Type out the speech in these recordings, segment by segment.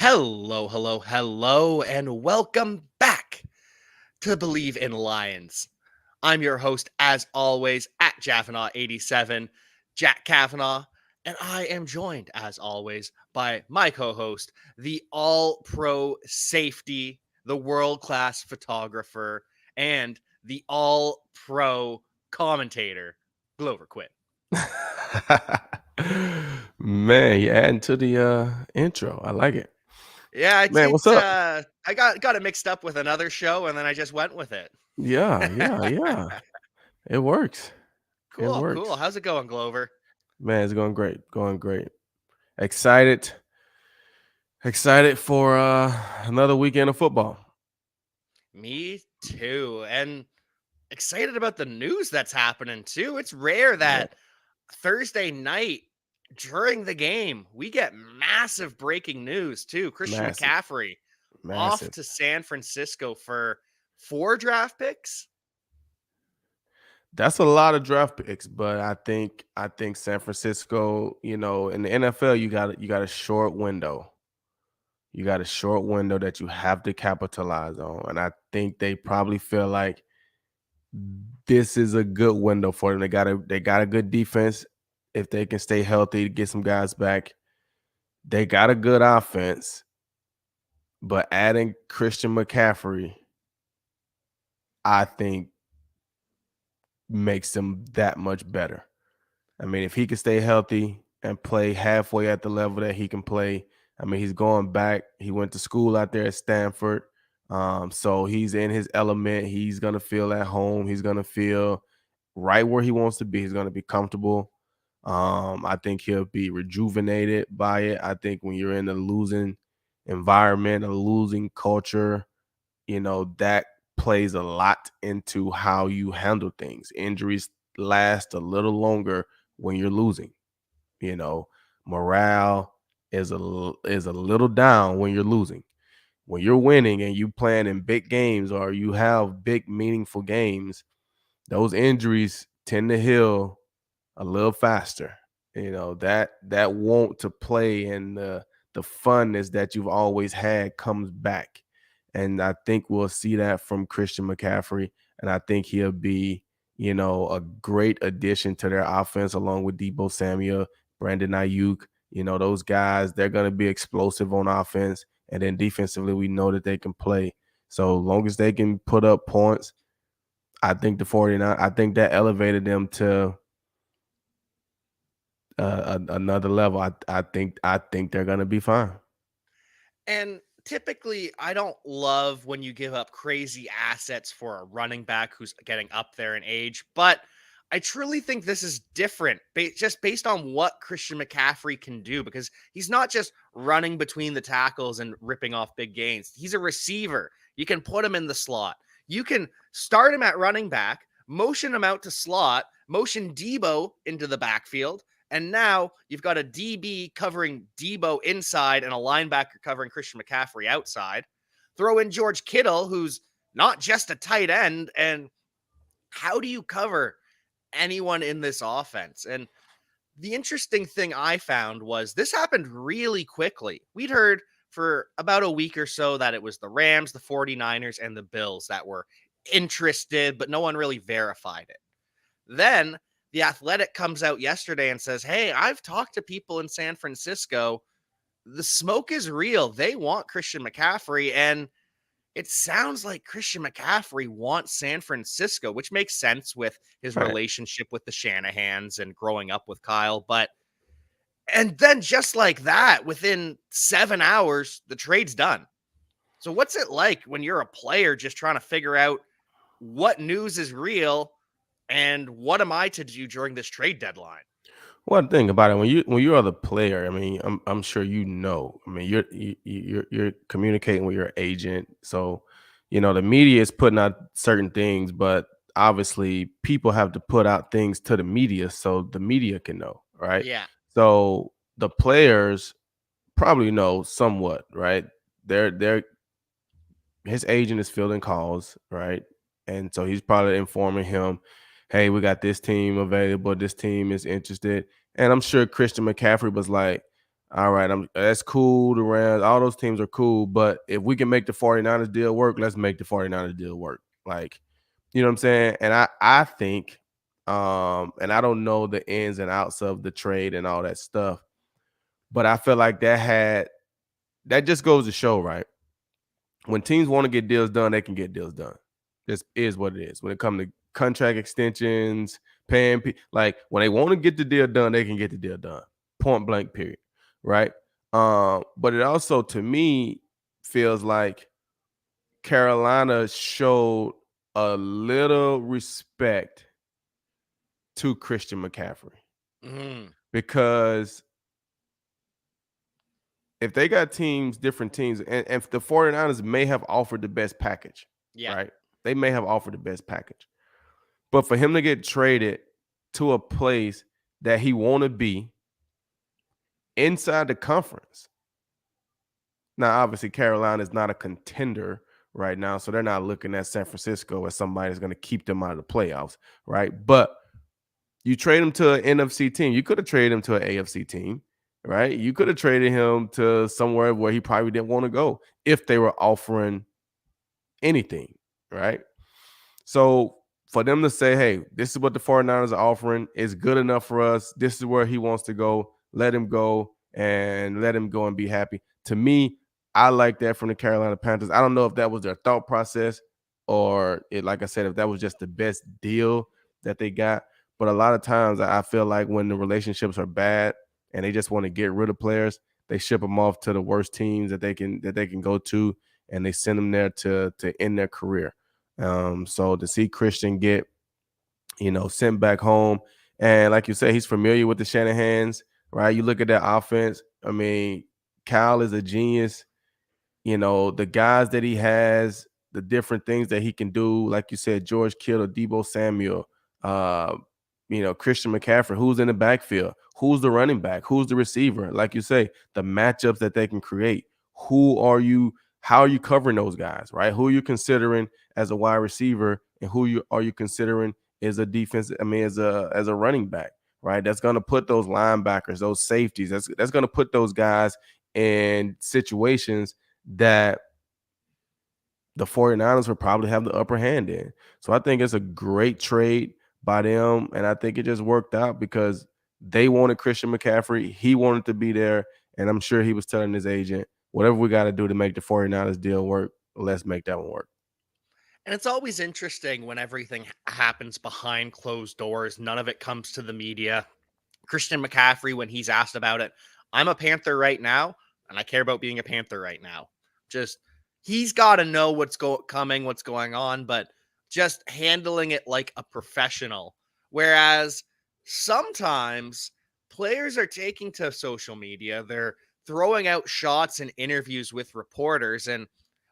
Hello, hello, hello, and welcome back to Believe in Lions. I'm your host, as always, at Jaffanaw87, Jack Kavanaugh, and I am joined, as always, by my co host, the all pro safety, the world class photographer, and the all pro commentator, Glover Quinn. Man, you adding to the intro. I like it. Yeah, Man, what's up? I got it mixed up with another show, and then I just went with it. Yeah. It works. It Cool, cool. works. How's it going, Glover? Man, it's going great. Going great. Excited. Excited for another weekend of football. Me too. And excited about the news that's happening too. It's rare Yeah, that Thursday night during the game, we get massive breaking news too. Christian massive. McCaffrey off Massive. to San Francisco for 4 draft picks. That's a lot of draft picks, but I think San Francisco, in the NFL you got a short window. You got a short window that you have to capitalize on. And I think they probably feel like this is a good window for them. They got a good defense. If they can stay healthy, get some guys back. They got a good offense, but adding Christian McCaffrey, I think makes them that much better. I mean, if he can stay healthy and play halfway at the level that he can play, I mean, he's going back. He went to school out there at Stanford. So he's in his element. He's gonna feel at home. He's gonna feel right where he wants to be. He's gonna be comfortable. I think he'll be rejuvenated by it. I think when you're in a losing environment, a losing culture, that plays a lot into how you handle things. Injuries last a little longer when you're losing. You know, morale is a little down when you're losing. When you're winning and you playing in big games or you have big meaningful games, those injuries tend to heal a little faster. That want to play and the funness that you've always had comes back. And I think we'll see that from Christian McCaffrey. And I think he'll be, a great addition to their offense along with Debo Samuel, Brandon Ayuk. Those guys, they're going to be explosive on offense. And then defensively, we know that they can play. So long as they can put up points, I think I think that elevated them to another level. I think they're gonna be fine. And typically, I don't love when you give up crazy assets for a running back who's getting up there in age, but I truly think this is different just based on what Christian McCaffrey can do because he's not just running between the tackles and ripping off big gains. He's a receiver. You can put him in the slot. You can start him at running back, motion him out to slot, motion Debo into the backfield, and now you've got a DB covering Debo inside and a linebacker covering Christian McCaffrey outside. Throw in George Kittle, who's not just a tight end. And how do you cover anyone in this offense? And the interesting thing I found was this happened really quickly. We'd heard for about a week or so that it was the Rams, the 49ers, and the Bills that were interested, but no one really verified it. Then the Athletic comes out yesterday and says, "Hey, I've talked to people in San Francisco. The smoke is real. They want Christian McCaffrey." And it sounds like Christian McCaffrey wants San Francisco, which makes sense with his Right. relationship with the Shanahans and growing up with Kyle. And then just like that, within 7 hours, the trade's done. So what's it like when you're a player just trying to figure out what news is real and what am I to do during this trade deadline? One thing about it, when you are the player, I mean, I'm sure you know. I mean, you're communicating with your agent, so the media is putting out certain things, but obviously people have to put out things to the media so the media can know, right? Yeah. So the players probably know somewhat, right? They're his agent is fielding calls, right? And so he's probably informing him, hey, we got this team available, this team is interested. And I'm sure Christian McCaffrey was like, all right, that's cool. The Rams, all those teams are cool. But if we can make the 49ers deal work, let's make the 49ers deal work. Like, you know what I'm saying? And I think, and I don't know the ins and outs of the trade and all that stuff, but I feel like that just goes to show, right? When teams want to get deals done, they can get deals done. This is what it is. When it comes to contract extensions, paying like when they want to get the deal done, they can get the deal done. Point blank, period. Right. But it also to me feels like Carolina showed a little respect to Christian McCaffrey Mhm. because if they got teams, different teams, and the 49ers may have offered the best package, Yeah. right? They may have offered the best package. But for him to get traded to a place that he want to be inside the conference. Now, obviously, Carolina is not a contender right now, so they're not looking at San Francisco as somebody that's going to keep them out of the playoffs, right? But you trade him to an NFC team. You could have traded him to an AFC team, right? You could have traded him to somewhere where he probably didn't want to go if they were offering anything, right? So for them to say, hey, this is what the 49ers are offering, is good enough for us. This is where he wants to go. Let him go and let him go and be happy. To me, I like that from the Carolina Panthers. I don't know if that was their thought process or like I said, if that was just the best deal that they got. But a lot of times I feel like when the relationships are bad and they just want to get rid of players, they ship them off to the worst teams that they can go to, and they send them there to end their career. So to see Christian get, sent back home, and like you said, he's familiar with the Shanahans, right? You look at that offense. I mean, Kyle is a genius. The guys that he has, the different things that he can do, like you said, George Kittle, Debo Samuel, uh, Christian McCaffrey, who's in the backfield, who's the running back, who's the receiver, like you say, the matchups that they can create. How are you covering those guys, right? Who are you considering as a wide receiver, and are you considering as a defense? I mean, as a running back, right? That's going to put those linebackers, those safeties, that's going to put those guys in situations that the 49ers will probably have the upper hand in. So I think it's a great trade by them. And I think it just worked out because they wanted Christian McCaffrey. He wanted to be there. And I'm sure he was telling his agent, whatever we got to do to make the 49ers deal work, let's make that one work. And it's always interesting when everything happens behind closed doors. None of it comes to the media. Christian McCaffrey, when he's asked about it, I'm a Panther right now, and I care about being a Panther right now. Just he's got to know coming, what's going on, but just handling it like a professional. Whereas sometimes players are taking to social media, they're throwing out shots and interviews with reporters, and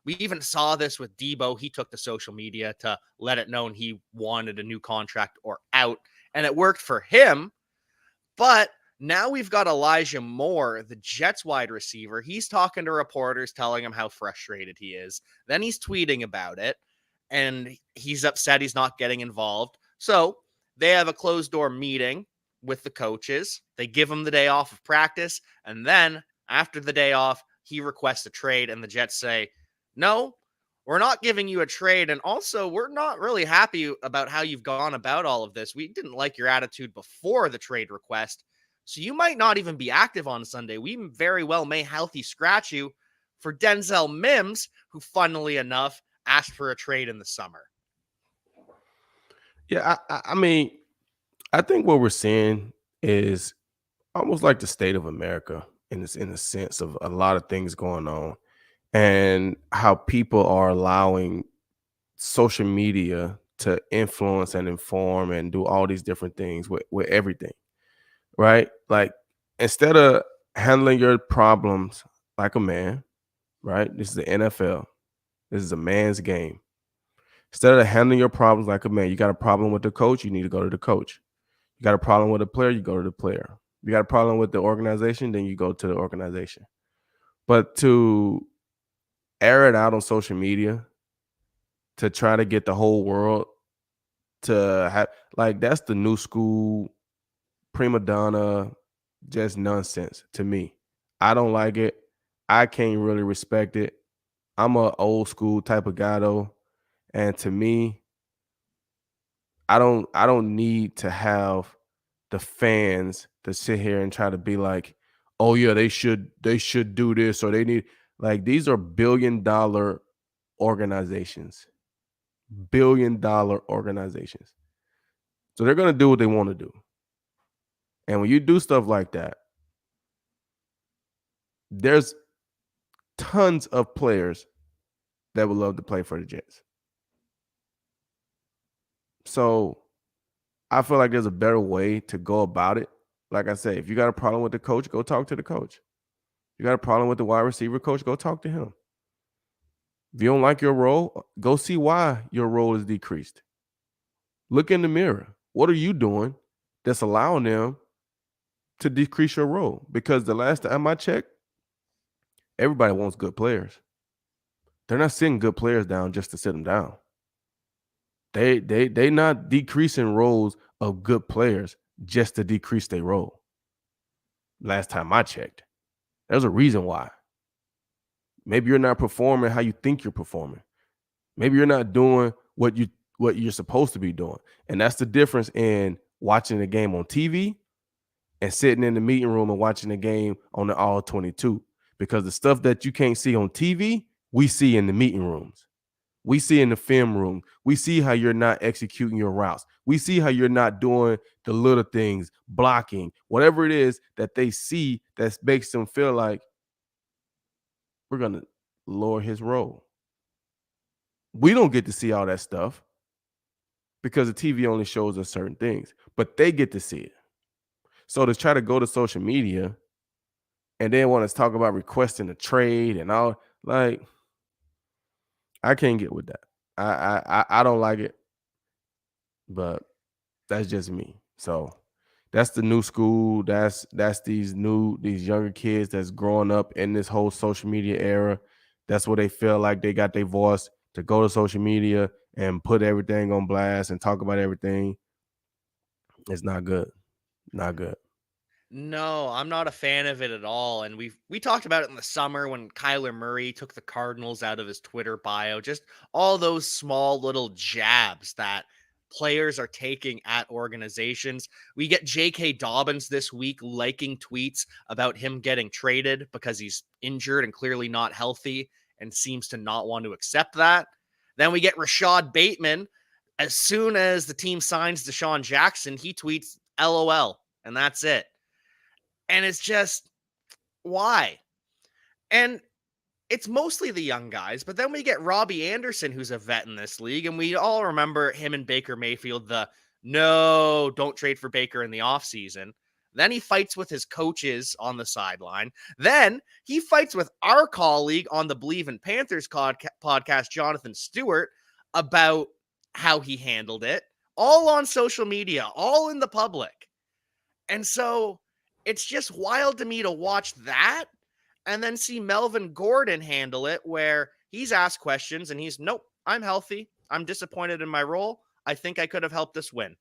we even saw this with Debo. He took to social media to let it known he wanted a new contract or out, and it worked for him. But now we've got Elijah Moore, the Jets wide receiver. He's talking to reporters, telling him how frustrated he is. Then he's tweeting about it, and he's upset he's not getting involved. So they have a closed door meeting with the coaches. They give him the day off of practice. And then after the day off, he requests a trade, and the Jets say, no, we're not giving you a trade. And also, we're not really happy about how you've gone about all of this. We didn't like your attitude before the trade request. So you might not even be active on Sunday. We very well may healthy scratch you for Denzel Mims, who, funnily enough, asked for a trade in the summer. Yeah, I mean, I think what we're seeing is almost like the state of America in the sense of a lot of things going on and how people are allowing social media to influence and inform and do all these different things with everything, right? Like instead of handling your problems like a man, right? This is the NFL. This is a man's game. Instead of handling your problems like a man, you got a problem with the coach, you need to go to the coach. You got a problem with a player, you go to the player. You got a problem with the organization, then you go to the organization. But to air it out on social media to try to get the whole world to have like that's the new school prima donna, just nonsense to me. I don't like it. I can't really respect it. I'm a old school type of guy though, and to me, I don't need to have the fans to sit here and try to be like, "Oh yeah, they should do this or they need," like these are billion-dollar organizations. Billion-dollar organizations. So they're going to do what they want to do. And when you do stuff like that, there's tons of players that would love to play for the Jets. So I feel like there's a better way to go about it. Like I say, if you got a problem with the coach, go talk to the coach. You got a problem with the wide receiver coach, go talk to him. If you don't like your role, go see why your role is decreased. Look in the mirror. What are you doing that's allowing them to decrease your role? Because the last time I checked, everybody wants good players. They're not sitting good players down just to sit them down. They not decreasing roles of good players just to decrease their role. Last time I checked, there's a reason why. Maybe you're not performing how you think you're performing. Maybe you're not doing what you're supposed to be doing, and that's the difference in watching the game on TV and sitting in the meeting room and watching the game on the all 22. Because the stuff that you can't see on TV, we see in the meeting rooms. We see in the film room. We see how you're not executing your routes. We see how you're not doing the little things, blocking, whatever it is that they see that makes them feel like we're going to lower his role. We don't get to see all that stuff because the TV only shows us certain things, but they get to see it. So to try to go to social media and then want to talk about requesting a trade and all, like, I can't get with that. I don't like it, but that's just me. So that's the new school. That's these younger kids that's growing up in this whole social media era. That's where they feel like they got their voice to go to social media and put everything on blast and talk about everything. It's not good. Not good. No, I'm not a fan of it at all. And we talked about it in the summer when Kyler Murray took the Cardinals out of his Twitter bio. Just all those small little jabs that players are taking at organizations. We get J.K. Dobbins this week liking tweets about him getting traded because he's injured and clearly not healthy and seems to not want to accept that. Then we get Rashad Bateman. As soon as the team signs Deshaun Jackson, he tweets LOL, and that's it. And it's just, why? And it's mostly the young guys, but then we get Robbie Anderson, who's a vet in this league, and we all remember him and Baker Mayfield, the no, don't trade for Baker in the offseason. Then he fights with his coaches on the sideline. Then he fights with our colleague on the Believe in Panthers podcast, Jonathan Stewart, about how he handled it, all on social media, all in the public. And so it's just wild to me to watch that and then see Melvin Gordon handle it where he's asked questions and he's, nope, I'm healthy. I'm disappointed in my role. I think I could have helped us win.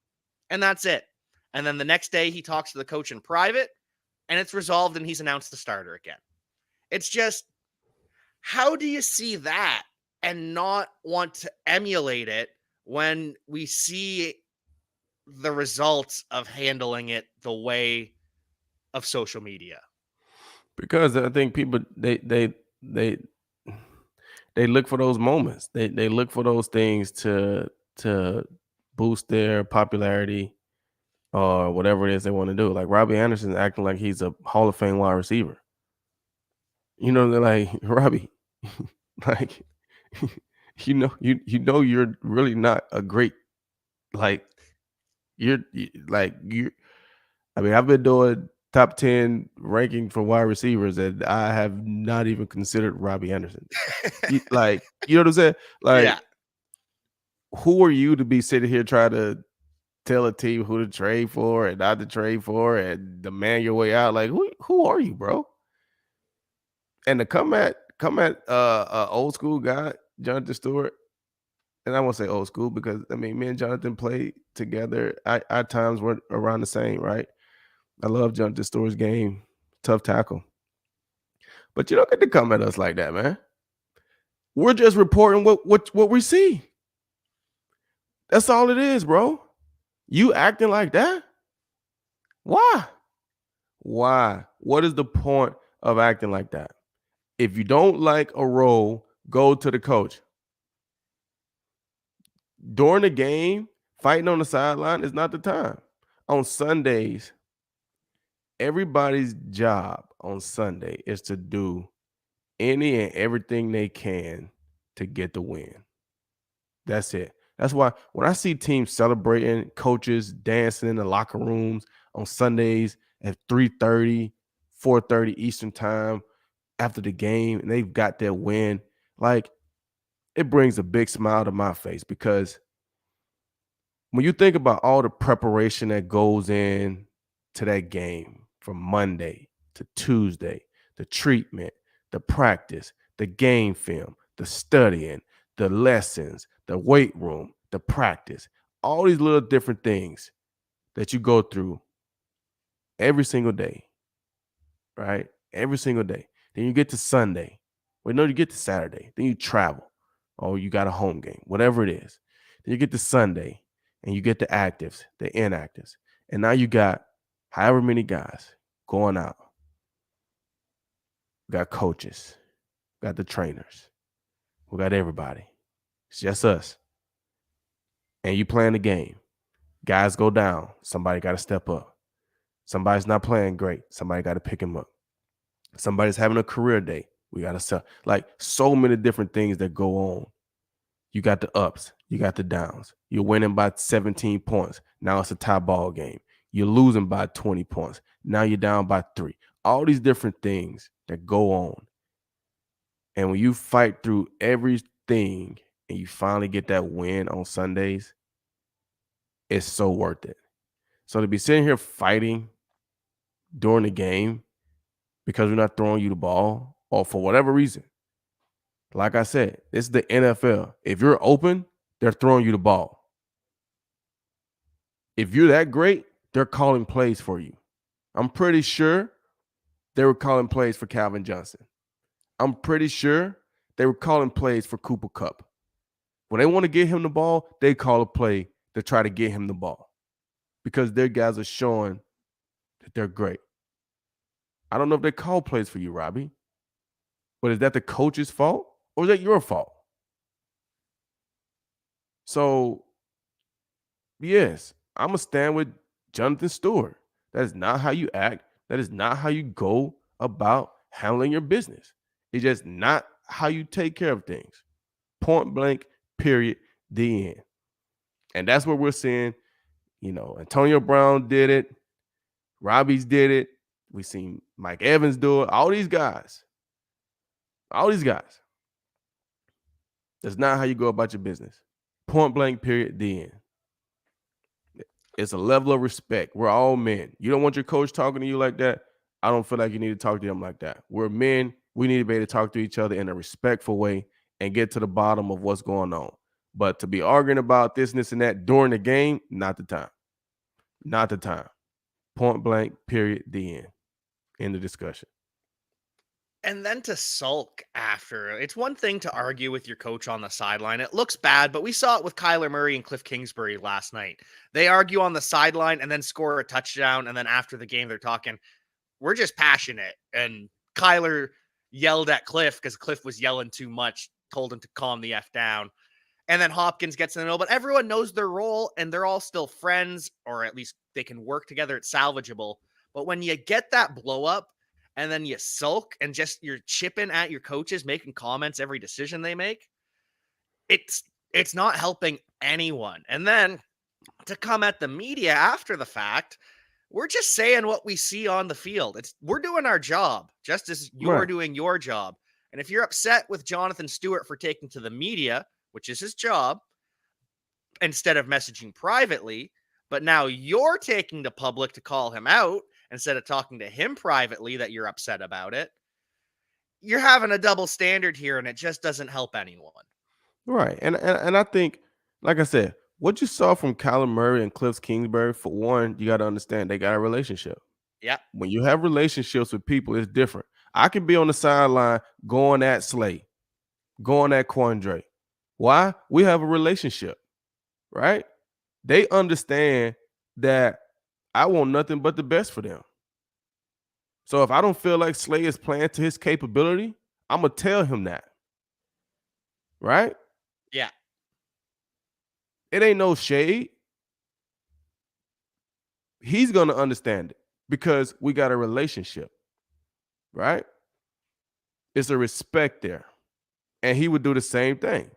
And that's it. And then the next day he talks to the coach in private and it's resolved and he's announced the starter again. It's just, how do you see that and not want to emulate it when we see the results of handling it the way of social media? Because I think people they they look for those moments. They look for those things to boost their popularity or whatever it is they want to do. Like Robbie Anderson acting like he's a Hall of Fame wide receiver. You know, they're like, Robbie, like you know you're really not a great, like like you I mean, I've been doing top 10 ranking for wide receivers and I have not even considered Robbie Anderson. Like, you know what I'm saying? Like, Yeah. who are you to be sitting here trying to tell a team who to trade for and not to trade for and demand your way out? Like, who are you, bro? And to come at old school guy, Jonathan Stewart, and I won't say old school because I mean me and Jonathan played together. Our times were around the same, right? I love Jonathan Stewart's game. Tough tackle. But you don't get to come at us like that, man. We're just reporting what we see. That's all it is, bro. You acting like that? Why? Why? What is the point of acting like that? If you don't like a role, go to the coach. During the game, fighting on the sideline is not the time. On Sundays, everybody's job on Sunday is to do any and everything they can to get the win. That's it. That's why when I see teams celebrating, coaches dancing in the locker rooms on Sundays at 3:30, 4:30 Eastern time after the game, and they've got their win, like it brings a big smile to my face because when you think about all the preparation that goes in to that game from Monday to Tuesday, the treatment, the practice, the game film, the studying, the lessons, the weight room, the practice, all these little different things that you go through every single day, right? Every single day. Then you get to Sunday. Well, no, you get to Saturday. Then you travel. Or you got a home game, whatever it is. Then you get to Sunday and you get the actives, the inactives. And now you got however many guys going out. We got coaches, we got the trainers, we got everybody. It's just us. And you playing the game. Guys go down. Somebody got to step up. Somebody's not playing great. Somebody got to pick him up. Somebody's having a career day. We got to sell. Like so many different things that go on. You got the ups. You got the downs. You're winning by 17 points. Now it's a tie ball game. You're losing by 20 points. Now you're down by 3. All these different things that go on. And when you fight through everything and you finally get that win on Sundays, it's so worth it. So to be sitting here fighting during the game because we're not throwing you the ball or for whatever reason, like I said, it's the NFL. If you're open, they're throwing you the ball. If you're that great, they're calling plays for you. I'm pretty sure they were calling plays for Calvin Johnson. I'm pretty sure they were calling plays for Cooper Kupp. When they want to get him the ball, they call a play to try to get him the ball because their guys are showing that they're great. I don't know if they call plays for you, Robbie, but is that the coach's fault or is that your fault? So, yes, I'm going to stand with Jonathan Stewart. That is not how you act. That is not how you go about handling your business. It's just not how you take care of things. Point blank, period, the end. And that's what we're seeing. You know, Antonio Brown did it. Robbie's did it. We've seen Mike Evans do it. All these guys. That's not how you go about your business. Point blank, period, the end. It's a level of respect. We're all men. You don't want your coach talking to you like that. I don't feel like you need to talk to them like that. We're men. We need to be able to talk to each other in a respectful way and get to the bottom of what's going on. But to be arguing about this and that during the game, not the time. Not the time. Point blank, period, the end. End of discussion. And then to sulk after. It's one thing to argue with your coach on the sideline. It looks bad, but we saw it with Kyler Murray and Cliff Kingsbury last night. They argue on the sideline and then score a touchdown. And then after the game, they're talking, we're just passionate. And Kyler yelled at Cliff because Cliff was yelling too much, told him to calm the F down. And then Hopkins gets in the middle, but everyone knows their role and they're all still friends, or at least they can work together. It's salvageable. But when you get that blow up and then you sulk and just you're chipping at your coaches, making comments every decision they make, it's not helping anyone. And then to come at the media after the fact, we're just saying what we see on the field. We're doing our job just as you're Right. doing your job. And if you're upset with Jonathan Stewart for taking to the media, which is his job, instead of messaging privately, but now you're taking to public to call him out instead of talking to him privately that you're upset about it, you're having a double standard here and it just doesn't help anyone. Right. And I think, like I said, what you saw from Kyler Murray and Cliff Kingsbury, for one, you got to understand they got a relationship. Yeah. When you have relationships with people, it's different. I can be on the sideline going at Slay, going at Quandre. Why? We have a relationship, right? They understand that I want nothing but the best for them. So if I don't feel like Slay is playing to his capability, I'm gonna tell him that, right? Yeah. It ain't no shade. He's gonna understand it because we got a relationship, right? It's a respect there. And he would do the same thing.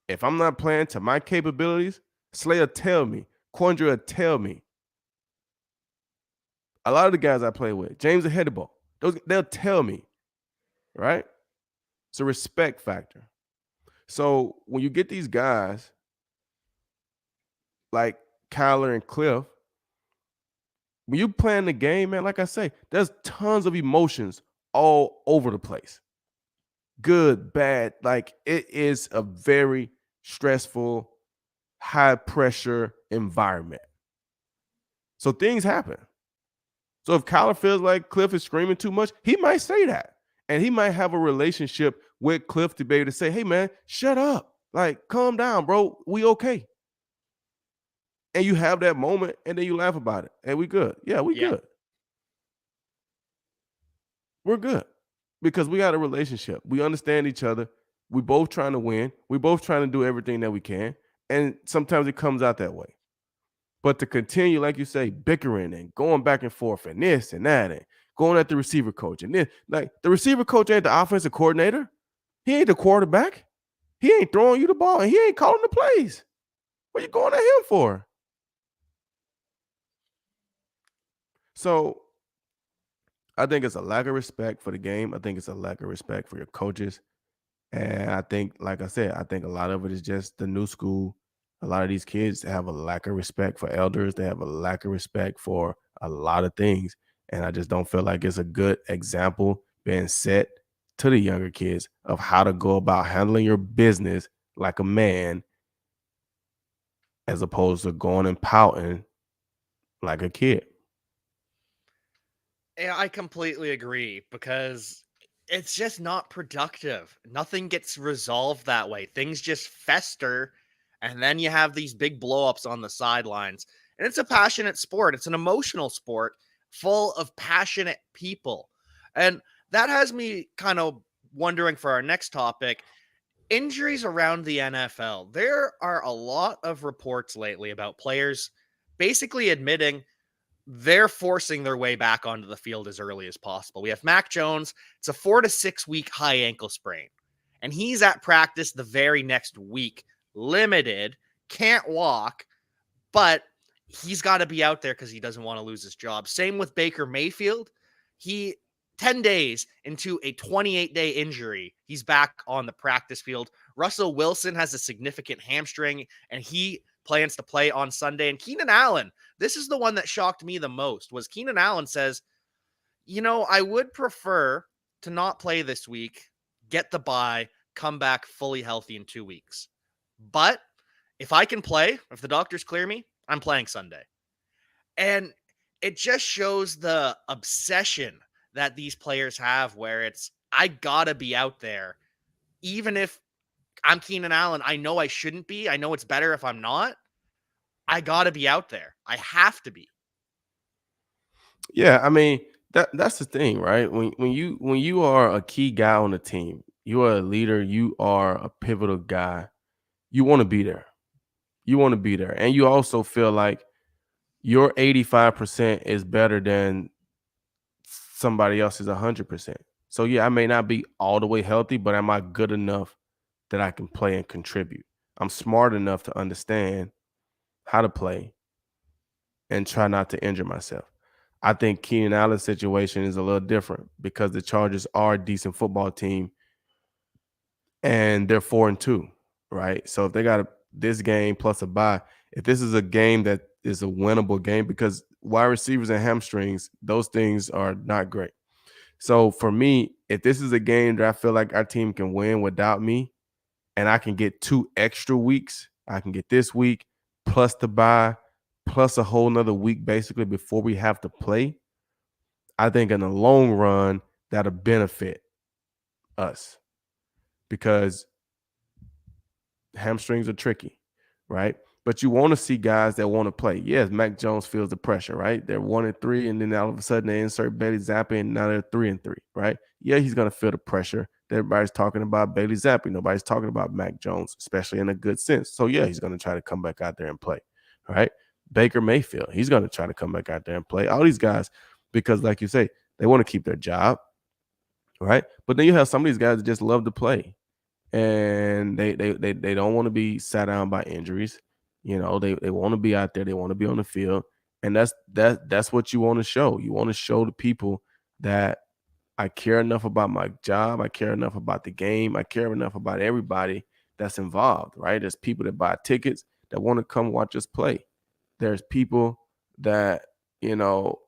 If I'm not playing to my capabilities, Slay will tell me, Quandre will tell me. A lot of the guys I play with, James Ahedibo, they'll tell me, right? It's a respect factor. So when you get these guys like Kyler and Cliff, when you playing the game, man, like I say, there's tons of emotions all over the place. Good, bad. Like it is a very stressful, high pressure environment. So things happen. So if Kyler feels like Cliff is screaming too much, he might say that. And he might have a relationship with Cliff to be able to say, hey, man, shut up. Like, calm down, bro. We okay. And you have that moment and then you laugh about it. And we good. Yeah, we Yeah. good. We're good because we got a relationship. We understand each other. We both trying to win. We both trying to do everything that we can. And sometimes it comes out that way. But to continue, like you say, bickering and going back and forth and this and that and going at the receiver coach and this, like the receiver coach ain't the offensive coordinator. He ain't the quarterback. He ain't throwing you the ball and he ain't calling the plays. What are you going at him for? So I think it's a lack of respect for the game. I think it's a lack of respect for your coaches. And I think, like I said, I think a lot of it is just the new school. A lot of these kids have a lack of respect for elders. They have a lack of respect for a lot of things. And I just don't feel like it's a good example being set to the younger kids of how to go about handling your business like a man as opposed to going and pouting like a kid. Yeah, I completely agree because it's just not productive. Nothing gets resolved that way. Things just fester, and then you have these big blowups on the sidelines. And it's a passionate sport, it's an emotional sport full of passionate people. And that has me kind of wondering for our next topic injuries around the NFL. There are a lot of reports lately about players basically admitting they're forcing their way back onto the field as early as possible. We have Mac Jones. It's a 4 to 6 week high ankle sprain, and he's at practice the very next week, limited, can't walk, but he's got to be out there because he doesn't want to lose his job. Same with Baker Mayfield. He 10 days into a 28-day injury, he's back on the practice field. Russell Wilson has a significant hamstring, and he plans to play on Sunday. And Keenan Allen, this is the one that shocked me the most, was Keenan Allen says, I would prefer to not play this week, get the bye, come back fully healthy in 2 weeks. But if I can play, if the doctors clear me, I'm playing Sunday. And it just shows the obsession that these players have where it's, I gotta be out there. Even if I'm Keenan Allen, I know I shouldn't be. I know it's better if I'm not. I gotta be out there. I have to be. Yeah, I mean that's the thing, right? When you are a key guy on the team, you are a leader, you are a pivotal guy. You want to be there. You want to be there, and you also feel like your 85% is better than somebody else's 100%. So yeah, I may not be all the way healthy, but am I good enough that I can play and contribute? I'm smart enough to understand how to play and try not to injure myself. I think Keenan Allen's situation is a little different because the Chargers are a decent football team and they're 4-2, right? So if they got this game plus a bye, if this is a game that is a winnable game, because wide receivers and hamstrings, those things are not great. So for me, if this is a game that I feel like our team can win without me, and I can get 2 extra weeks, I can get this week plus the bye, plus a whole nother week basically before we have to play. I think in the long run, that'll benefit us because hamstrings are tricky, right? But you want to see guys that want to play. Yes, Mac Jones feels the pressure, right? They're 1-3, and then all of a sudden they insert Bailey Zappi, and now they're 3-3, right? Yeah, he's gonna feel the pressure. Everybody's talking about Bailey Zappi. Nobody's talking about Mac Jones, especially in a good sense. So yeah, he's gonna try to come back out there and play, right? Baker Mayfield, he's gonna try to come back out there and play. All these guys, because like you say, they want to keep their job, right? But then you have some of these guys that just love to play and they don't want to be sat down by injuries. You know, they want to be out there, they want to be on the field, and that's what you want to show. You want to show the people that I care enough about my job, I care enough about the game, I care enough about everybody that's involved, right? There's people that buy tickets that want to come watch us play. There's people that, you know,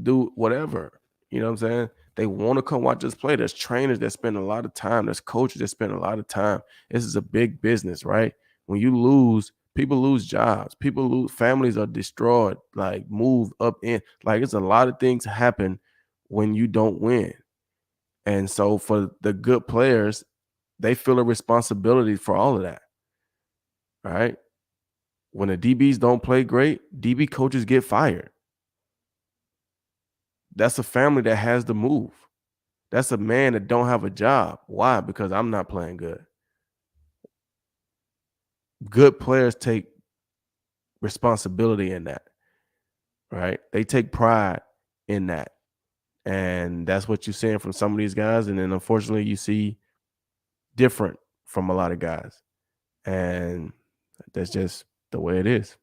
do whatever. You know what I'm saying? They want to come watch us play. There's trainers that spend a lot of time. There's coaches that spend a lot of time. This is a big business, right? When you lose, people lose jobs. People lose, families are destroyed, like move up in. Like it's a lot of things happen when you don't win. And so for the good players, they feel a responsibility for all of that. Right? When the DBs don't play great, DB coaches get fired. That's a family that has to move. That's a man that don't have a job. Why? Because I'm not playing good. Good players take responsibility in that, right? They take pride in that. And that's what you're seeing from some of these guys. And then unfortunately, you see different from a lot of guys. And that's just the way it is.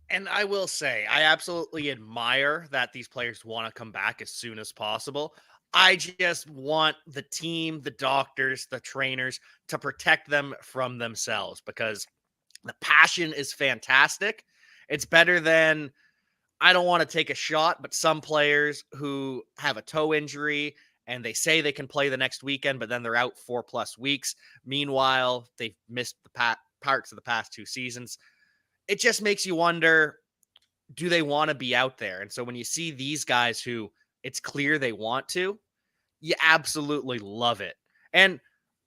And I will say, I absolutely admire that these players want to come back as soon as possible. I just want the team, the doctors, the trainers to protect them from themselves because the passion is fantastic. It's better than I don't want to take a shot, but some players who have a toe injury and they say they can play the next weekend, but then they're out 4+ weeks. Meanwhile, they've missed the parts of the past 2 seasons. It just makes you wonder, do they want to be out there? And so when you see these guys who it's clear they want to, you absolutely love it. And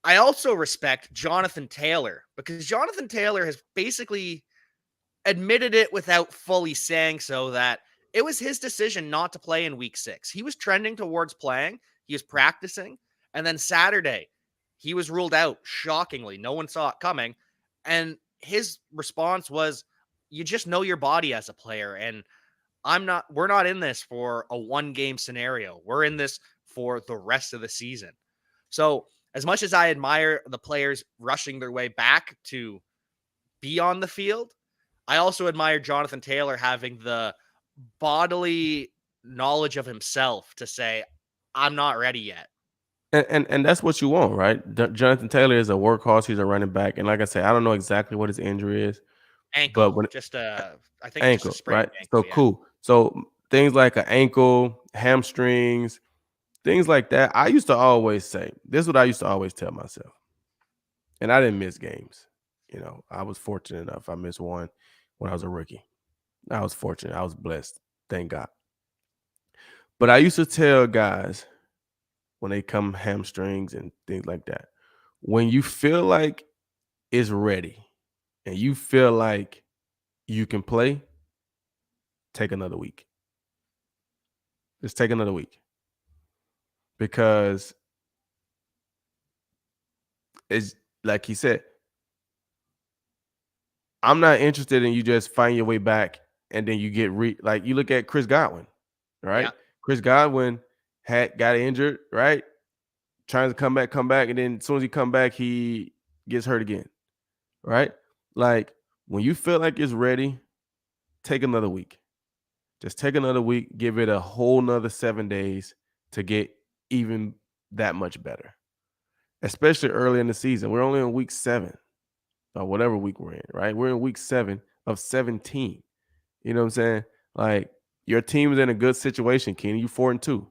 I also respect Jonathan Taylor because Jonathan Taylor has basically admitted it without fully saying so that it was his decision not to play in week 6. He was trending towards playing, he was practicing, and then Saturday, he was ruled out shockingly. No one saw it coming. And his response was, you just know your body as a player. And we're not in this for a 1 game scenario. We're in this for the rest of the season. So, as much as I admire the players rushing their way back to be on the field, I also admire Jonathan Taylor having the bodily knowledge of himself to say, I'm not ready yet. And that's what you want, right? Jonathan Taylor is a workhorse. He's a running back. And like I said, I don't know exactly what his injury is, but Ankle, when just I think it's just a ankle, sprained right? So ankle. Yeah. cool. So things like an ankle, hamstrings, things like that. I used to always say, this is what I used to always tell myself. And I didn't miss games. You know, I was fortunate enough. I missed one when I was a rookie. I was fortunate. I was blessed. Thank God. But I used to tell guys when they come hamstrings and things like that, when you feel like it's ready and you feel like you can play, take another week. Just take another week because it's like he said, I'm not interested in you just find your way back and then you get like you look at Chris Godwin, right? Yeah. Chris Godwin got injured, right? Trying to come back, and then as soon as he come back, he gets hurt again, right? Like when you feel like it's ready, take another week. Just take another week, give it a whole nother 7 days to get even that much better. Especially early in the season. We're only in week 7 or whatever week we're in, right? We're in week 7 of 17. You know what I'm saying? Like your team is in a good situation, Kenny. You 4-2,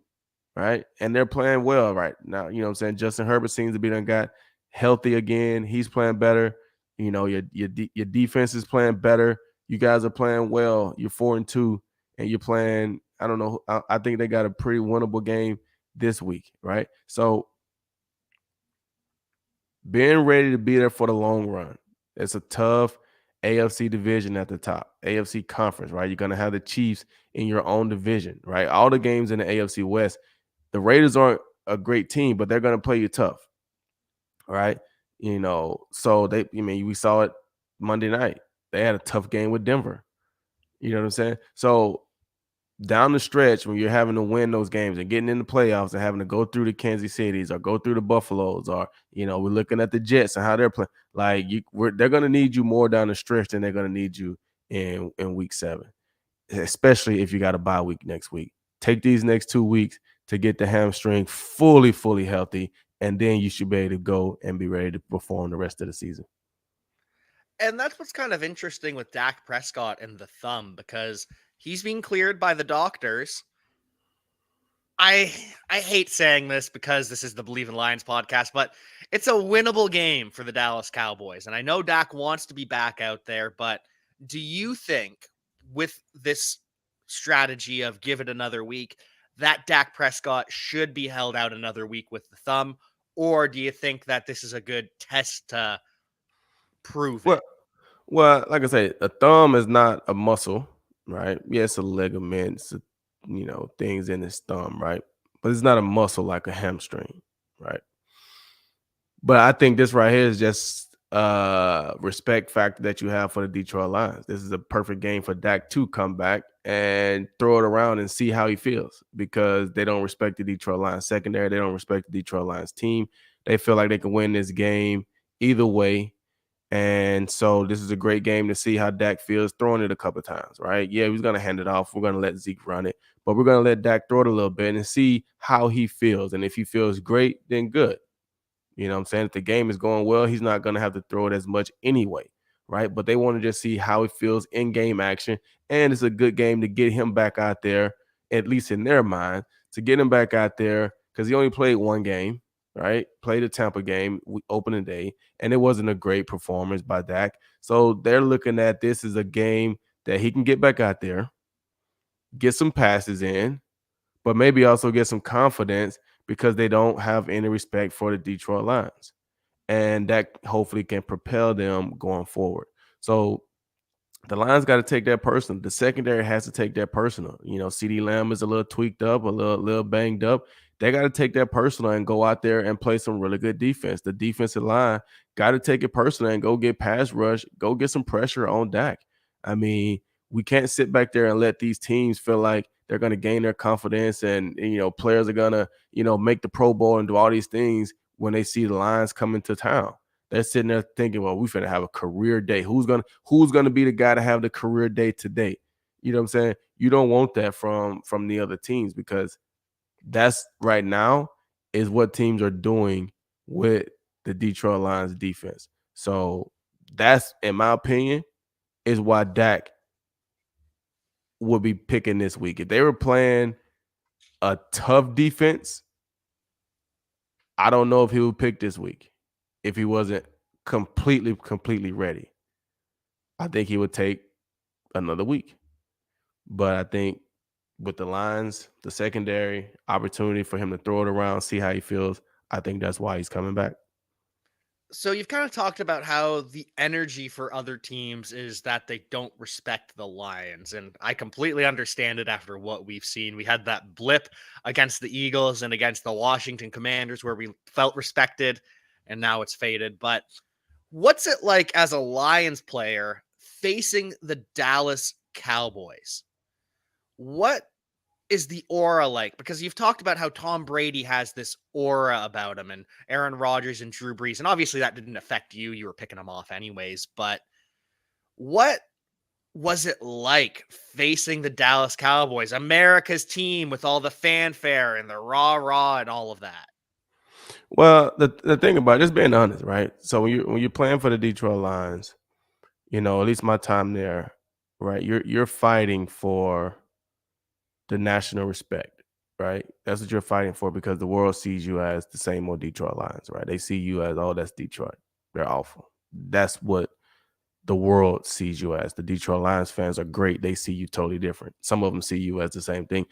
right? And they're playing well right now. You know what I'm saying? Justin Herbert seems to be done got healthy again. He's playing better. You know, your defense is playing better. You guys are playing well. You're 4-2, and you're playing. I don't know. I think they got a pretty winnable game this week, right? So being ready to be there for the long run. It's a tough AFC division at the top, AFC conference, right? You're going to have the Chiefs in your own division, right? All the games in the AFC West, the Raiders aren't a great team, but they're going to play you tough, right? So we saw it Monday night. They had a tough game with Denver. You know what I'm saying? So down the stretch, when you're having to win those games and getting in the playoffs and having to go through the Kansas Cities or go through the Buffaloes, or we're looking at the Jets and how they're playing. Like they're going to need you more down the stretch than they're going to need you in week 7, especially if you got a bye week next week. Take these next 2 weeks to get the hamstring fully healthy, and then you should be able to go and be ready to perform the rest of the season. And that's what's kind of interesting with Dak Prescott and the thumb, because he's being cleared by the doctors. I hate saying this because this is the Believe in Lions podcast, but it's a winnable game for the Dallas Cowboys. And I know Dak wants to be back out there, but do you think with this strategy of give it another week, that Dak Prescott should be held out another week with the thumb? Or do you think that this is a good test to prove Well, it? well, like I say, a thumb is not a muscle, right? Yeah, it's a ligament, things in his thumb, right? But it's not a muscle like a hamstring, right? But I think this right here is just respect factor that you have for the Detroit Lions. This is a perfect game for Dak to come back and throw it around and see how he feels, because they don't respect the Detroit Lions secondary. They don't respect the Detroit Lions team. They feel like they can win this game either way. And so this is a great game to see how Dak feels throwing it a couple of times, right? Yeah, he's going to hand it off. We're going to let Zeke run it, but we're going to let Dak throw it a little bit and see how he feels. And if he feels great, then good. You know what I'm saying? If the game is going well, he's not going to have to throw it as much anyway, right? But they want to just see how it feels in game action. And it's a good game to get him back out there, at least in their mind, to get him back out there, because he only played one game, right? Played a Tampa game opening day, and it wasn't a great performance by Dak. So they're looking at this as a game that he can get back out there, get some passes in, but maybe also get some confidence, because they don't have any respect for the Detroit Lions. And that hopefully can propel them going forward. So the Lions got to take that personal. The secondary has to take that personal. CD Lamb is a little tweaked up, a little banged up. They got to take that personal and go out there and play some really good defense. The defensive line got to take it personal and go get pass rush, go get some pressure on Dak. I mean, we can't sit back there and let these teams feel like they're going to gain their confidence, and players are going to make the Pro Bowl and do all these things when they see the Lions coming to town. They're sitting there thinking, well, we're gonna have a career day. Who's gonna be the guy to have the career day today? You know what I'm saying? You don't want that from the other teams, because that's right now is what teams are doing with the Detroit Lions defense. So that's, in my opinion, is why Dak would be picking this week. If they were playing a tough defense, I don't know if he would pick this week if he wasn't completely ready. I think he would take another week. But I think with the Lions, the secondary opportunity for him to throw it around, see how he feels, I think that's why he's coming back. So you've kind of talked about how the energy for other teams is that they don't respect the Lions, and I completely understand it after what we've seen. We had that blip against the Eagles and against the Washington Commanders where we felt respected, and now it's faded. But what's it like as a Lions player facing the Dallas Cowboys? What is the aura like? Because you've talked about how Tom Brady has this aura about him, and Aaron Rodgers and Drew Brees, and obviously that didn't affect you. You were picking them off anyways. But what was it like facing the Dallas Cowboys, America's team, with all the fanfare and the rah rah and all of that? Well, the thing about it, just being honest, right? So when you're playing for the Detroit Lions, at least my time there, right? You're fighting for the national respect, right? That's what you're fighting for, because the world sees you as the same old Detroit Lions, right? They see you as, oh, that's Detroit. They're awful. That's what the world sees you as. The Detroit Lions fans are great. They see you totally different. Some of them see you as the same thing.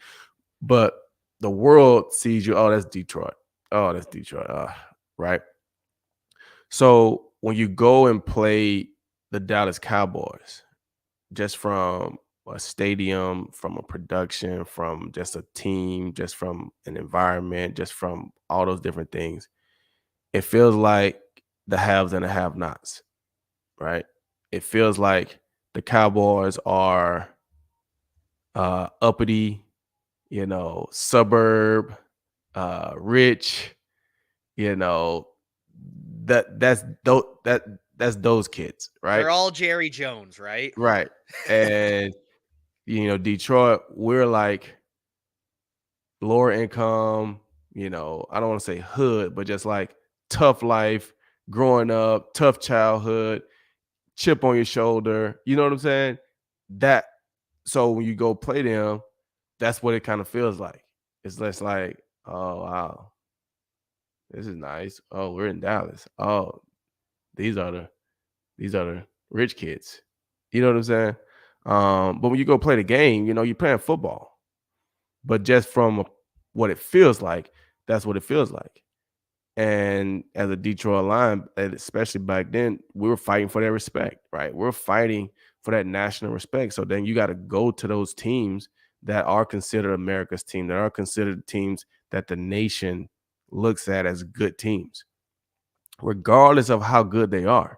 But the world sees you. Oh, that's Detroit. Oh, that's Detroit. Right. So when you go and play the Dallas Cowboys, just from a stadium, from a production, from just a team, just from an environment, just from all those different things, it feels like the haves and the have-nots, right? It feels like the Cowboys are uppity, suburb, rich, you know, that's those kids, right? They're all Jerry Jones, right? Right. And Detroit, we're like lower income, I don't want to say hood, but just like tough life, growing up, tough childhood, chip on your shoulder. You know what I'm saying? That so when you go play them, that's what it kind of feels like. It's less like, oh wow, this is nice. Oh, we're in Dallas. Oh, these are the these are the rich kids. You know what I'm saying? But when you go play the game, you're playing football. But just from what it feels like, that's what it feels like. And as a Detroit Lion, and especially back then, we were fighting for that respect, right? We're fighting for that national respect. So then you got to go to those teams that are considered America's team, that are considered teams that the nation looks at as good teams, regardless of how good they are,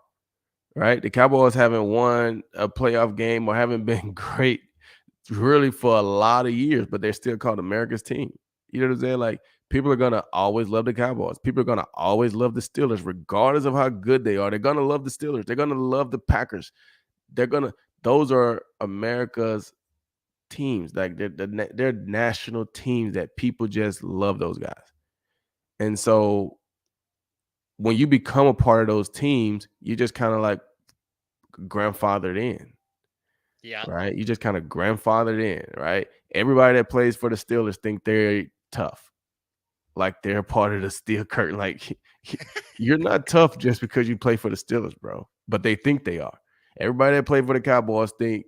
right? The Cowboys haven't won a playoff game or haven't been great really for a lot of years, but they're still called America's team. You know what I'm saying? Like people are gonna always love the Cowboys. People are gonna always love the Steelers, regardless of how good they are. They're gonna love the Steelers. They're gonna love the Packers. They're gonna. Those are America's teams. Like they're national teams that people just love those guys. And so when you become a part of those teams, you just kind of like grandfathered in. Yeah. Right? You just kind of grandfathered in, right? Everybody that plays for the Steelers think they're tough, like they're part of the steel curtain. Like you're not tough just because you play for the Steelers, bro. But they think they are. Everybody that played for the Cowboys think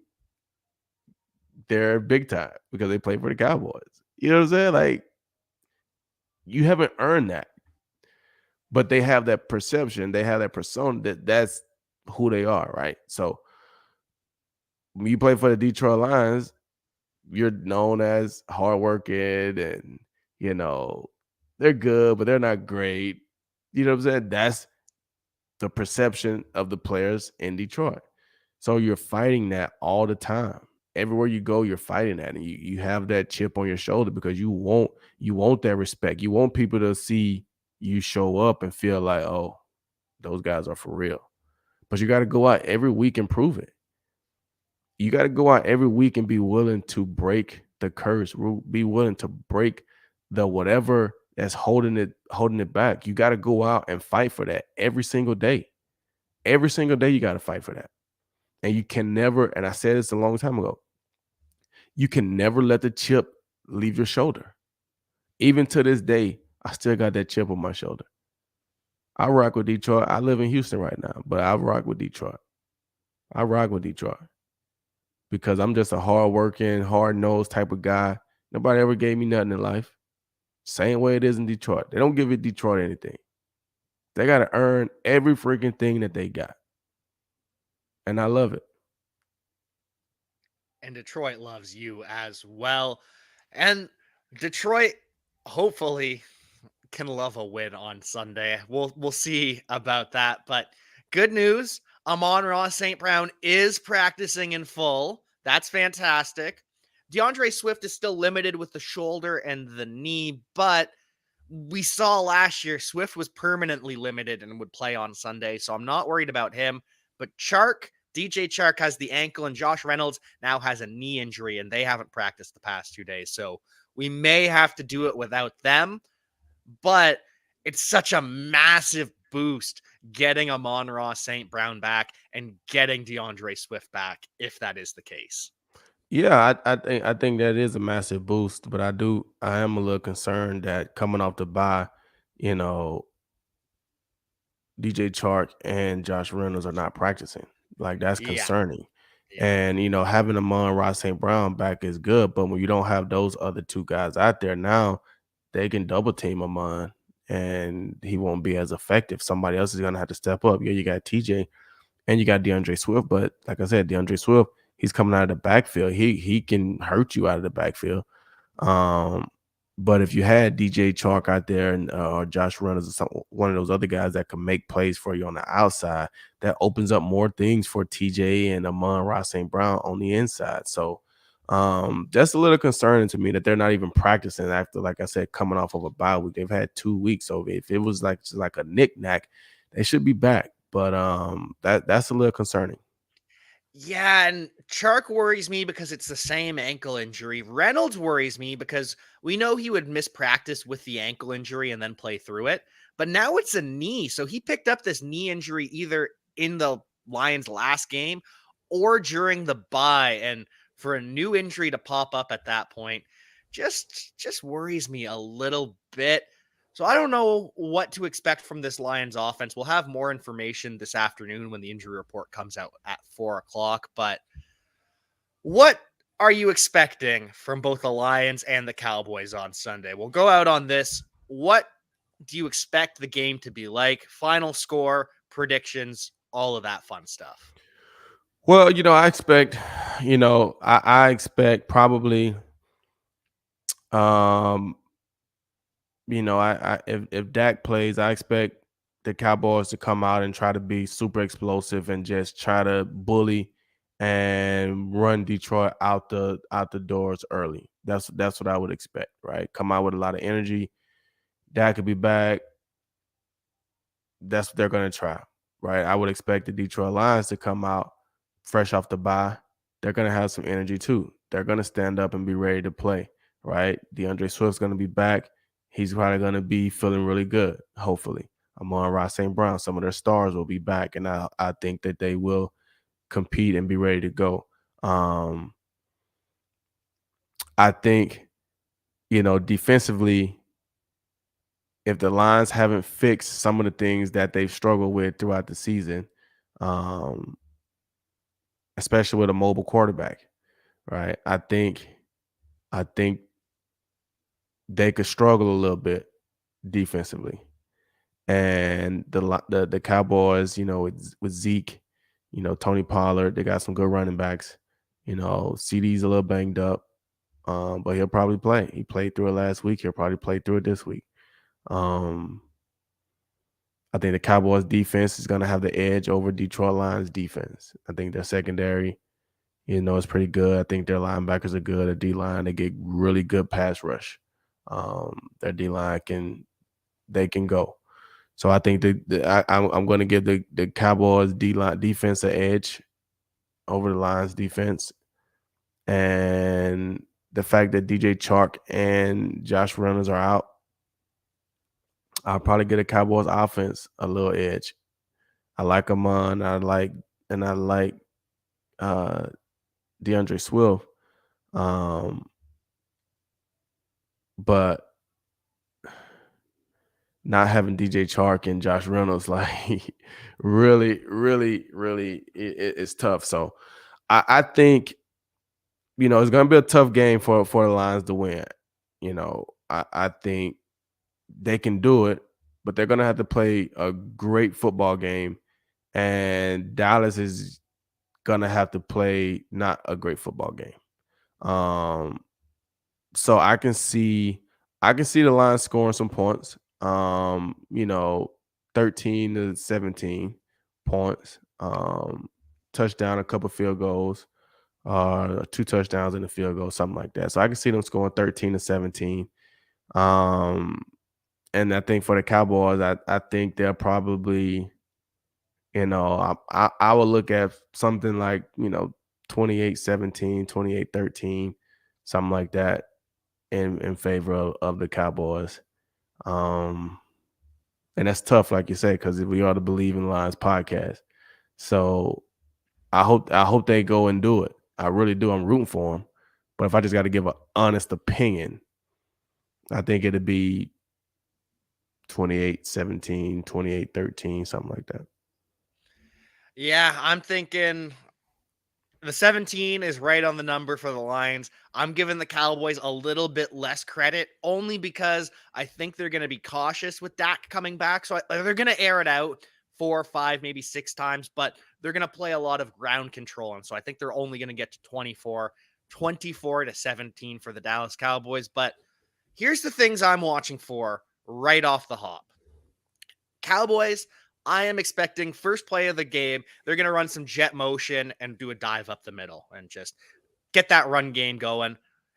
they're big time because they play for the Cowboys. You know what I'm saying? Like you haven't earned that, but they have that perception, they have that persona that's who they are, right? So when you play for the Detroit Lions, you're known as hardworking and, you know, they're good, but they're not great. You know what I'm saying? That's the perception of the players in Detroit. So you're fighting that all the time. Everywhere you go, you're fighting that. And you have that chip on your shoulder because you want that respect. You want people to see you show up and feel like, oh, those guys are for real. But you got to go out every week and prove it. You got to go out every week and be willing to break the curse, be willing to break the whatever that's holding it back. You got to go out and fight for that every single day. Every single day you got to fight for that. And you can never, and I said this a long time ago, you can never let the chip leave your shoulder. Even to this day, I still got that chip on my shoulder. I rock with Detroit. I live in Houston right now, but I rock with Detroit. I rock with Detroit because I'm just a hardworking, hard-nosed type of guy. Nobody ever gave me nothing in life. Same way it is in Detroit. They don't give it Detroit anything. They got to earn every freaking thing that they got. And I love it. And Detroit loves you as well. And Detroit, hopefully, can love a win on Sunday. We'll see about that. But good news, Amon-Ra St. Brown is practicing in full. That's fantastic. DeAndre Swift is still limited with the shoulder and the knee, but we saw last year Swift was permanently limited and would play on Sunday, so I'm not worried about him. But DJ Chark has the ankle, and Josh Reynolds now has a knee injury, and they haven't practiced the past 2 days. So we may have to do it without them, but it's such a massive boost getting Amon-Ra St. Brown back and getting DeAndre Swift back, if that is the case. Yeah, I think that is a massive boost, but I am a little concerned that coming off the bye, you know, DJ Chark and Josh Reynolds are not practicing. Like that's Yeah. concerning. Yeah. And having Amon-Ra St. Brown back is good, but when you don't have those other two guys out there now, they can double team Amon and he won't be as effective. Somebody else is gonna have to step up. Yeah, you got TJ and you got DeAndre Swift, but like I said, DeAndre Swift, he's coming out of the backfield. He can hurt you out of the backfield. Um, but if you had DJ Chark out there and or Josh Reynolds or one of those other guys that can make plays for you on the outside, that opens up more things for TJ and Amon-Ra St. Brown on the inside. So that's a little concerning to me that they're not even practicing after, like I said, coming off of a bye week. They've had 2 weeks. So if it was like just like a knick-knack, they should be back. But that's a little concerning. Yeah, and Chark worries me because it's the same ankle injury. Reynolds worries me because we know he would miss practice with the ankle injury and then play through it. But now it's a knee. So he picked up this knee injury either in the Lions' last game or during the bye. And for a new injury to pop up at that point, just worries me a little bit. So I don't know what to expect from this Lions offense. We'll have more information this afternoon when the injury report comes out at 4 o'clock. But what are you expecting from both the Lions and the Cowboys on Sunday? We'll go out on this. What do you expect the game to be like? Final score, predictions, all of that fun stuff. Well, I expect, I expect probably um if Dak plays, I expect the Cowboys to come out and try to be super explosive and just try to bully and run Detroit out the doors early. That's what I would expect, right? Come out with a lot of energy. Dak could be back. That's what they're gonna try, right? I would expect the Detroit Lions to come out fresh off the bye. They're gonna have some energy too. They're gonna stand up and be ready to play, right? DeAndre Swift's gonna be back. He's probably gonna be feeling really good, hopefully. Amon-Ra St. Brown, some of their stars will be back, and I think that they will compete and be ready to go. Um, I think, defensively, if the Lions haven't fixed some of the things that they've struggled with throughout the season, um, especially with a mobile quarterback, right? I think they could struggle a little bit defensively. And the Cowboys, with Zeke, Tony Pollard, they got some good running backs. CD's a little banged up, but he'll probably play. He played through it last week. He'll probably play through it this week. Um, I think the Cowboys defense is going to have the edge over Detroit Lions defense. I think their secondary, is pretty good. I think their linebackers are good. At D line, they get really good pass rush. Their D line they can go. So I think I'm going to give the Cowboys D line defense an edge over the Lions defense, and the fact that DJ Chark and Josh Reynolds are out, I'll probably get a Cowboys offense a little edge. I like Amon. I like uh, DeAndre Swift. Um, but not having DJ Chark and Josh Reynolds, like really, really, really, it's tough. So I think it's going to be a tough game for the Lions to win. I think they can do it, but they're going to have to play a great football game, and Dallas is going to have to play not a great football game. Um, so I can see the Lions scoring some points. 13 to 17 points. Touchdown, a couple field goals, two touchdowns and a field goal, something like that. So I can see them scoring 13 to 17. Um, and I think for the Cowboys, I think they'll probably, I would look at something like, 28-17, 28-13, something like that in favor of the Cowboys. Um, and that's tough, like you say, because we are the Believe in Lions podcast. So I hope they go and do it. I really do. I'm rooting for them. But if I just got to give an honest opinion, I think it'd be 28-17, 28-13, something like that. Yeah, I'm thinking The 17 is right on the number for the Lions. I'm giving the Cowboys a little bit less credit only because I think they're going to be cautious with Dak coming back. So they're going to air it out 4, 5, maybe 6 times, but they're going to play a lot of ground control. And so I think they're only going to get to 24-17 for the Dallas Cowboys. But here's the things I'm watching for right off the hop. Cowboys, I am expecting first play of the game, they're going to run some jet motion and do a dive up the middle and just get that run game going.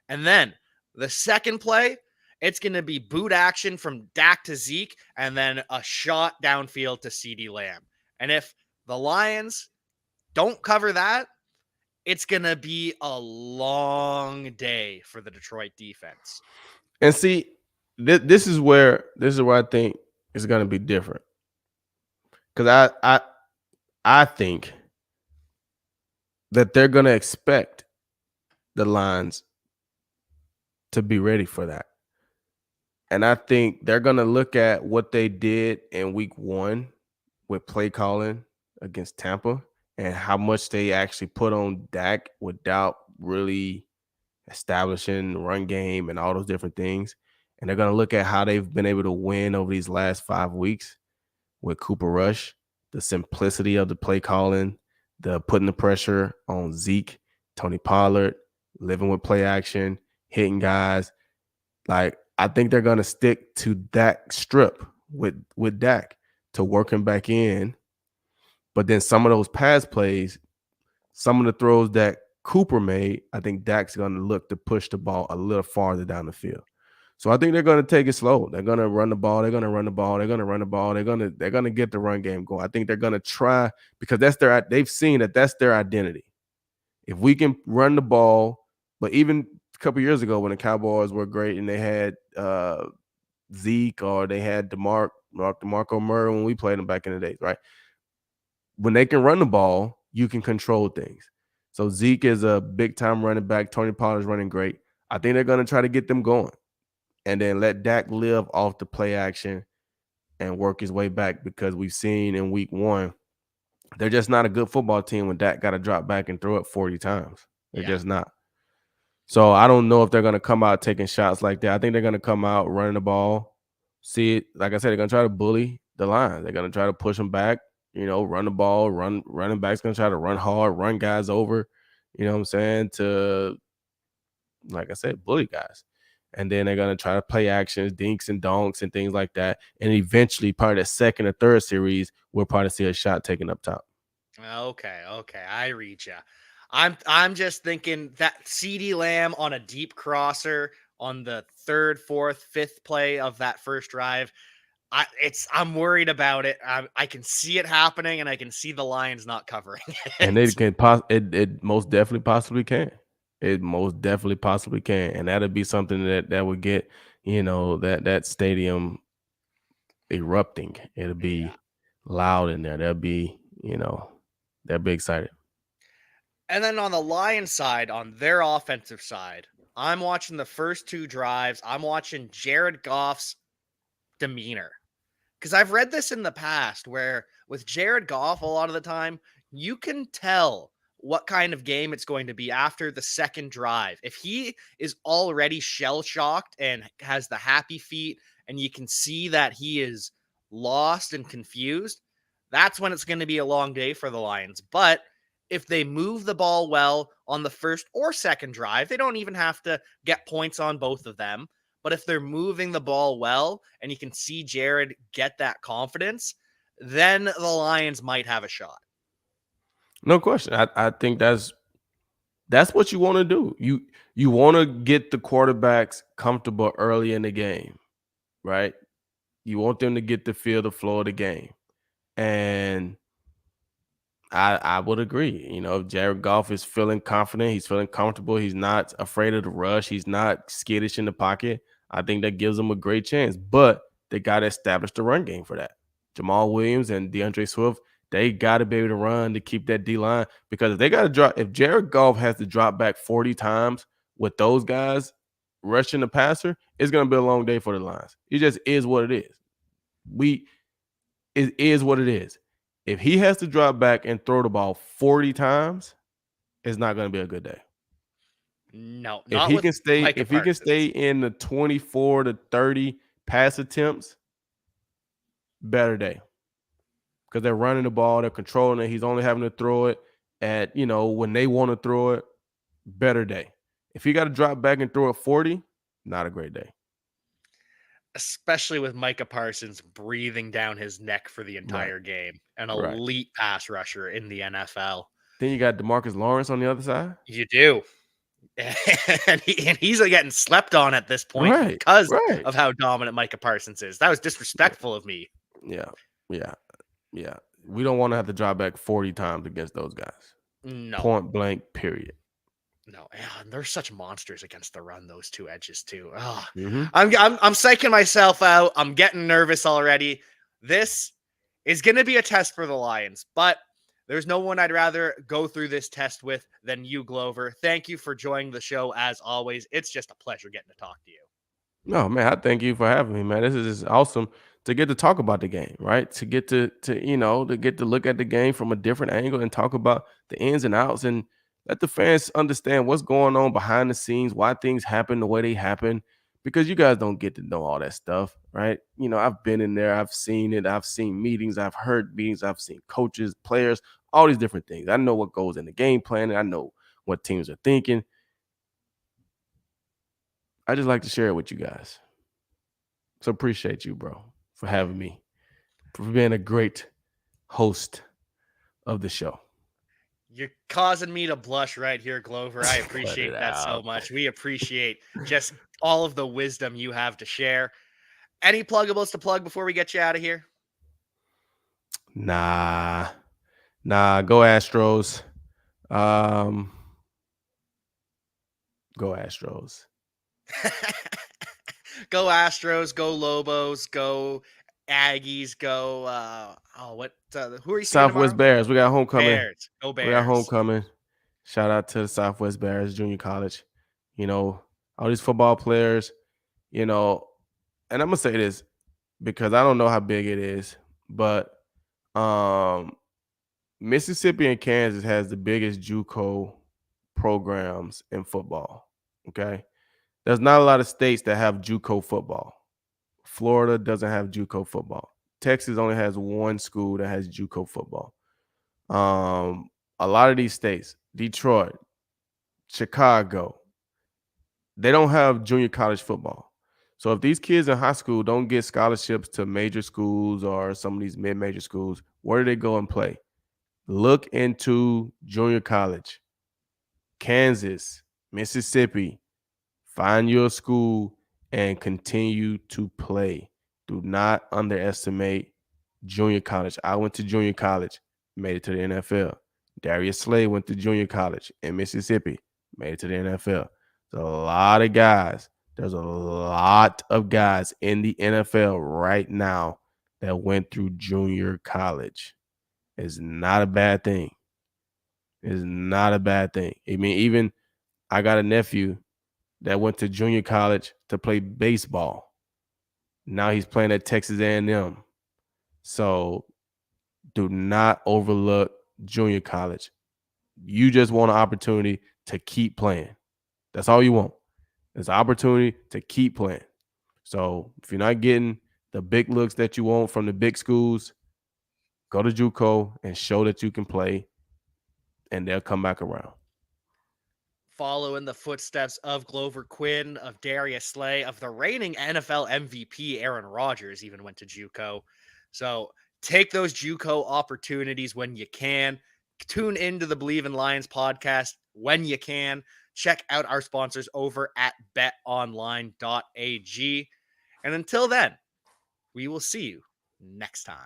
And then the second play, it's going to be boot action from Dak to Zeke and then a shot downfield to CeeDee Lamb. And if the Lions don't cover that, it's going to be a long day for the Detroit defense. And see, this is where I think it's going to be different. Because I think that they're going to expect the Lions to be ready for that. And I think they're going to look at what they did in week 1 with play calling against Tampa and how much they actually put on Dak without really establishing the run game and all those different things. And they're going to look at how they've been able to win over these last 5 weeks with Cooper Rush, the simplicity of the play calling, the putting the pressure on Zeke, Tony Pollard, living with play action, hitting guys. Like, I think they're going to stick to that strip with Dak to work him back in. But then some of those pass plays, some of the throws that Cooper made, I think Dak's going to look to push the ball a little farther down the field. So I think they're going to take it slow. They're going to run the ball. They're going to run the ball. They're going to run the ball. They're going to get the run game going. I think they're going to try because they've seen that that's their identity. If we can run the ball, but even a couple years ago when the Cowboys were great and they had Zeke or they had DeMarco Murray when we played them back in the days, right? When they can run the ball, you can control things. So Zeke is a big-time running back. Tony Pollard is running great. I think they're going to try to get them going and then let Dak live off the play action and work his way back because we've seen in week 1, they're just not a good football team when Dak got to drop back and throw it 40 times. They're just not. So I don't know if they're going to come out taking shots like that. I think they're going to come out running the ball. See it, like I said, they're going to try to bully the line. They're going to try to push them back, run the ball, running back's going to try to run hard, run guys over, you know what I'm saying, to, like I said, bully guys. And then they're going to try to play actions, dinks and donks and things like that. And eventually, probably the second or third series, we'll probably see a shot taken up top. Okay, I read you. I'm just thinking that CeeDee Lamb on a deep crosser on the third, fourth, fifth play of that first drive. I'm worried about it. I can see it happening, and I can see the Lions not covering And they it. can it most definitely possibly can. It most definitely possibly can. And that'll be something that would get, that stadium erupting. It'll be loud in there. They'll be excited. And then on the Lions side, on their offensive side, I'm watching the first 2 drives. I'm watching Jared Goff's demeanor. Because I've read this in the past where with Jared Goff, a lot of the time, you can tell what kind of game it's going to be after the second drive. If he is already shell shocked and has the happy feet, and you can see that he is lost and confused, that's when it's going to be a long day for the Lions. But if they move the ball well on the first or second drive, they don't even have to get points on both of them. But if they're moving the ball well and you can see Jared get that confidence, then the Lions might have a shot. No question. I think that's what you want to do. You want to get the quarterbacks comfortable early in the game, right? You want them to get to feel the flow of the game. And I would agree. If Jared Goff is feeling confident, he's feeling comfortable, he's not afraid of the rush, he's not skittish in the pocket, I think that gives him a great chance. But they got to establish the run game for that. Jamal Williams and DeAndre Swift, they got to be able to run to keep that D line, because if they got to drop, if Jared Goff has to drop back 40 times with those guys rushing the passer, it's going to be a long day for the Lions. It just is what it is. It is what it is. If he has to drop back and throw the ball 40 times, it's not going to be a good day. No, If not he with can stay, Micah if he can stay Parsons. in the 24 to 30 pass attempts, better day. Because they're running the ball, they're controlling it. He's only having to throw it at, when they want to throw it, better day. If he got to drop back and throw it 40, not a great day. Especially with Micah Parsons breathing down his neck for the Right. entire game. An Right. elite pass rusher in the NFL. Then you got DeMarcus Lawrence on the other side. You do. And he's getting slept on at this point Right. because Right. of how dominant Micah Parsons is. That was disrespectful of me. Yeah. Yeah. Yeah. We don't want to have to drop back 40 times against those guys. No, Point blank, period. no, yeah, and they're such monsters against the run. Those two edges too. Oh, Hmm. I'm psyching myself out. I'm getting nervous already. This is going to be a test for the Lions, but there's no one I'd rather go through this test with than you, Glover. Thank you for joining the show as always. It's just a pleasure getting to talk to you. No, man, I thank you for having me, man. This is just awesome to get to talk about the game, right? To get to get to look at the game from a different angle and talk about the ins and outs and let the fans understand what's going on behind the scenes, why things happen the way they happen, because you guys don't get to know all that stuff, right? I've been in there, I've seen it, I've seen meetings, I've heard meetings, I've seen coaches, players, all these different things. I know what goes in the game plan, and I know what teams are thinking. I just like to share it with you guys. So appreciate you, bro, for having me, for being a great host of the show. You're causing me to blush right here, Glover. I Cut it appreciate that so out. much. We appreciate just all of the wisdom you have to share. Any pluggables to plug before we get you out of here? Nah, nah. Go Astros. Um, go Astros. Go Astros, go Lobos, go Aggies, go who are you seeing Southwest tomorrow? Bears. We got homecoming. Bears. Go We got Bears. homecoming. Shout out to the Southwest Bears Junior College. You know, all these football players. You know, and I'm gonna say this because I don't know how big it is, but um Mississippi and Kansas has the biggest JUCO programs in football. Okay. There's not a lot of states that have JUCO football. Florida doesn't have JUCO football. Texas only has one school that has JUCO football. A lot of these states, Detroit, Chicago, they don't have junior college football. So if these kids in high school don't get scholarships to major schools or some of these mid-major schools, where do they go and play? Look into junior college. Kansas, Mississippi, find your school and continue to play. Do not underestimate junior college. I went to junior college, made it to the NFL. Darius Slay went to junior college in Mississippi, made it to the NFL. There's a lot of guys. There's a lot of guys in the NFL right now that went through junior college. It's not a bad thing. It's not a bad thing. I mean, even I got a nephew that went to junior college to play baseball. Now he's playing at Texas A&M. So do not overlook junior college. You just want an opportunity to keep playing. That's all you want. It's an opportunity to keep playing. So if you're not getting the big looks that you want from the big schools, go to JUCO and show that you can play, and they'll come back around. Follow in the footsteps of Glover Quinn, of Darius Slay, of the reigning NFL MVP Aaron Rodgers, even went to JUCO. So take those JUCO opportunities when you can. Tune into the Believe in Lions podcast when you can. Check out our sponsors over at betonline.ag. And until then, we will see you next time.